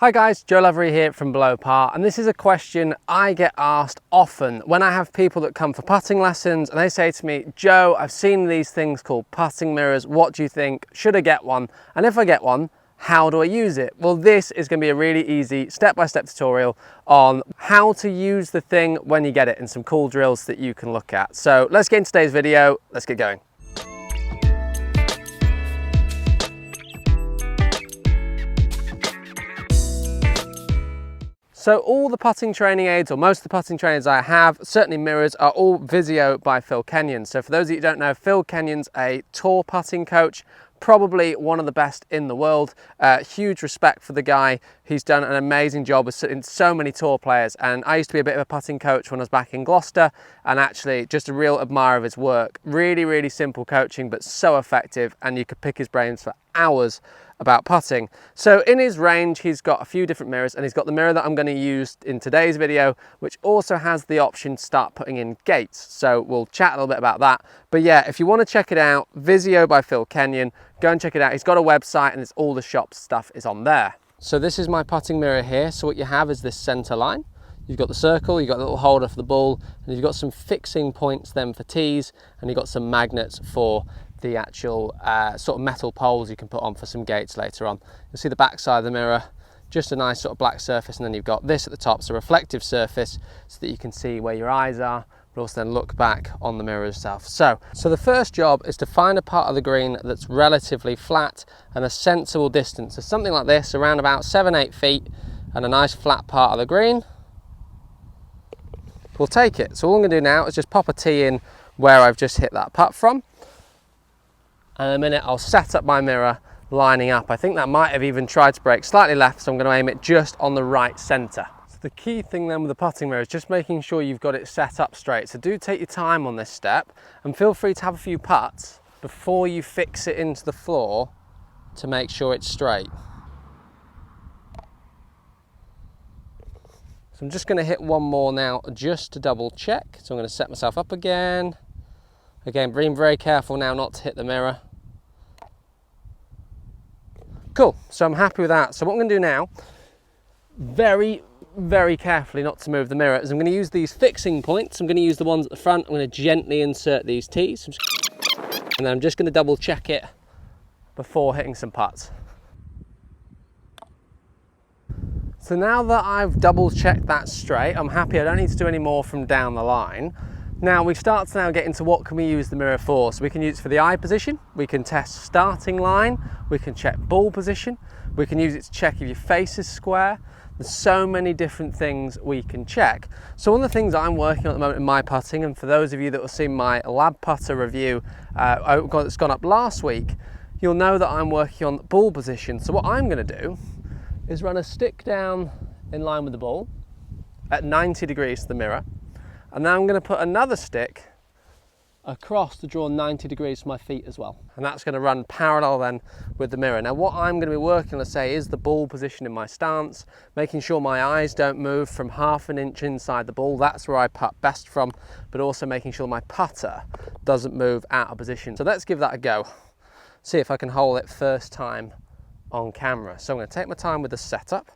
Hi guys, Joe Lavery here from Below Par, and this is a question I get asked often when I have people that come for putting lessons and they say to me, Joe, I've seen these things called putting mirrors, what do you think? Should I get one? And if I get one, how do I use it? Well, this is going to be a really easy step-by-step tutorial on how to use the thing when you get it and some cool drills that you can look at. So let's get into today's video, let's get going. So all the putting training aids, or most of the putting trainers I have, certainly mirrors, are all Vizio by Phil Kenyon. So for those of you who don't know, Phil Kenyon's a tour putting coach, probably one of the best in the world. Huge respect for the guy. He's done an amazing job with so many tour players, and I used to be a bit of a putting coach when I was back in Gloucester, and actually just a real admirer of his work. Really simple coaching, but so effective, and you could pick his brains for hours about putting. So in his range, he's got a few different mirrors, and he's got the mirror that I'm going to use in today's video, which also has the option to start putting in gates. So we'll chat a little bit about that. But yeah, if you want to check it out, Vizio by Phil Kenyon, go and check it out. He's got a website, and it's all the shop stuff is on there. So this is my putting mirror here. So what you have is this center line. You've got the circle, you've got a little holder for the ball, and you've got some fixing points then for tees, and you've got some magnets for the actual sort of metal poles you can put on for some gates later on. You'll see the back side of the mirror, just a nice sort of black surface, and then you've got this at the top, so a reflective surface so that you can see where your eyes are, but also then look back on the mirror itself. So the first job is to find a part of the green that's relatively flat and a sensible distance. So something like this, around about 7-8 feet, and a nice flat part of the green. We'll take it. So all I'm going to do now is just pop a tee in where I've just hit that putt from. And in a minute I'll set up my mirror lining up. I think that might have even tried to break slightly left, so I'm going to aim it just on the right centre. So the key thing then with the putting mirror is just making sure you've got it set up straight. So do take your time on this step, and feel free to have a few putts before you fix it into the floor to make sure it's straight. So I'm just going to hit one more now just to double check. So I'm going to set myself up again. Again, being very careful now not to hit the mirror. Cool, so I'm happy with that. So what I'm going to do now, very carefully not to move the mirror, is I'm going to use these fixing points. I'm going to use the ones at the front. I'm going to gently insert these tees. And then I'm just going to double check it before hitting some putts. So now that I've double checked that straight, I'm happy. I don't need to do any more from down the line. Now we start to now get into what can we use the mirror for. So we can use it for the eye position, we can test starting line, we can check ball position, we can use it to check if your face is square. There's so many different things we can check. So one of the things I'm working on at the moment in my putting, and for those of you that have seen my lab putter review that's gone up last week, you'll know that I'm working on ball position. So what I'm going to do is run a stick down in line with the ball at 90 degrees to the mirror. And now I'm going to put another stick across to draw 90 degrees for my feet as well. And that's going to run parallel then with the mirror. Now what I'm going to be working on, let's say, is the ball position in my stance, making sure my eyes don't move from ½ an inch inside the ball. That's where I putt best from, but also making sure my putter doesn't move out of position. So let's give that a go. See if I can hole it first time on camera. So I'm going to take my time with the setup.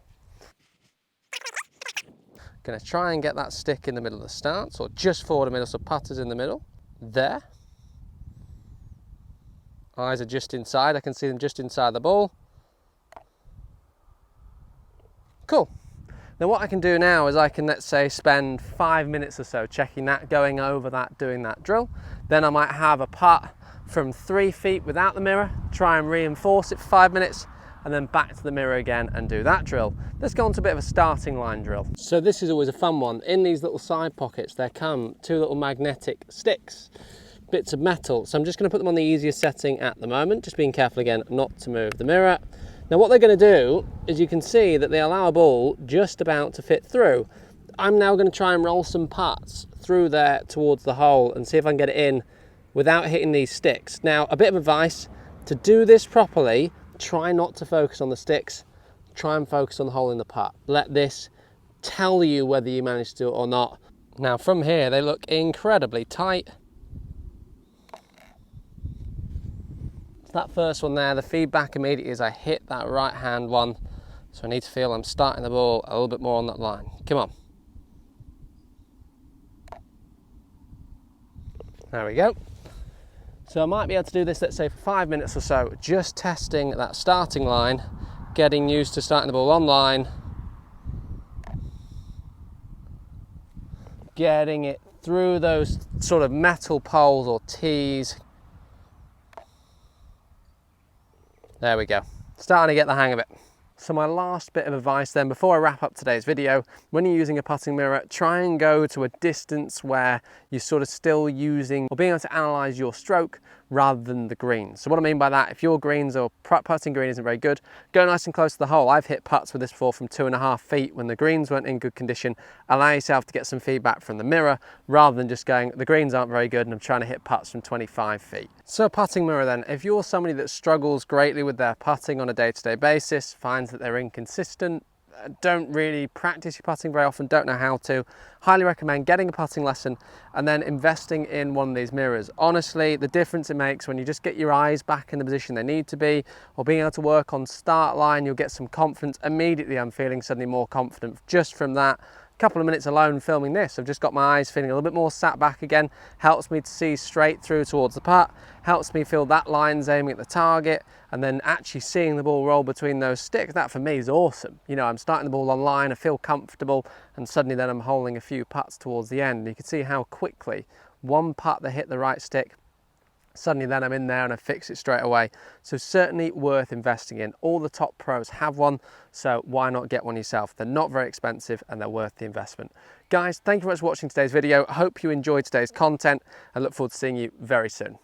Going to try and get that stick in the middle of the stance, or just forward a middle, so putter's in the middle. There. Eyes are just inside, I can see them just inside the ball. Cool. Now what I can do now is I can, let's say, spend 5 minutes or so checking that, going over that, doing that drill. Then I might have a putt from 3 feet without the mirror, try and reinforce it for 5 minutes, and then back to the mirror again and do that drill. Let's go on to a bit of a starting line drill. So this is always a fun one. In these little side pockets, there come 2 little magnetic sticks, bits of metal. So I'm just going to put them on the easiest setting at the moment, just being careful again not to move the mirror. Now what they're going to do is, you can see that they allow a ball just about to fit through. I'm now going to try and roll some putts through there towards the hole and see if I can get it in without hitting these sticks. Now a bit of advice, to do this properly, try not to focus on the sticks, try and focus on the hole in the putt. Let this tell you whether you manage to do it or not. Now from here they look incredibly tight. So that first one there, the feedback immediately is I hit that right hand one So I need to feel I'm starting the ball a little bit more on that line. Come on. There we go. So I might be able to do this, let's say, for 5 minutes or so, just testing that starting line, getting used to starting the ball on line, getting it through those sort of metal poles or tees. There we go. Starting to get the hang of it. So my last bit of advice then, before I wrap up today's video, when you're using a putting mirror, try and go to a distance where you're sort of still using or being able to analyze your stroke rather than the green. So what I mean by that, if your greens or putting green isn't very good, go nice and close to the hole. I've hit putts with this before from 2.5 feet when the greens weren't in good condition. Allow yourself to get some feedback from the mirror rather than just going, the greens aren't very good and I'm trying to hit putts from 25 feet. So a putting mirror then, if you're somebody that struggles greatly with their putting on a day-to-day basis, finds that they're inconsistent, don't really practice your putting very often, don't know how to, highly recommend getting a putting lesson and then investing in one of these mirrors. Honestly, the difference it makes when you just get your eyes back in the position they need to be, or being able to work on start line, you'll get some confidence. Immediately I'm feeling suddenly more confident just from that couple of minutes alone filming this. I've just got my eyes feeling a little bit more sat back again, helps me to see straight through towards the putt, helps me feel that line's aiming at the target, and then actually seeing the ball roll between those sticks. That for me is awesome. You know, I'm starting the ball on line, I feel comfortable, and suddenly then I'm holding a few putts towards the end. You can see how quickly one putt that hit the right stick, suddenly then I'm in there and I fix it straight away. So certainly worth investing in. All the top pros have one, so why not get one yourself? They're not very expensive and they're worth the investment. Guys, thank you very much for watching today's video. I hope you enjoyed today's content and look forward to seeing you very soon.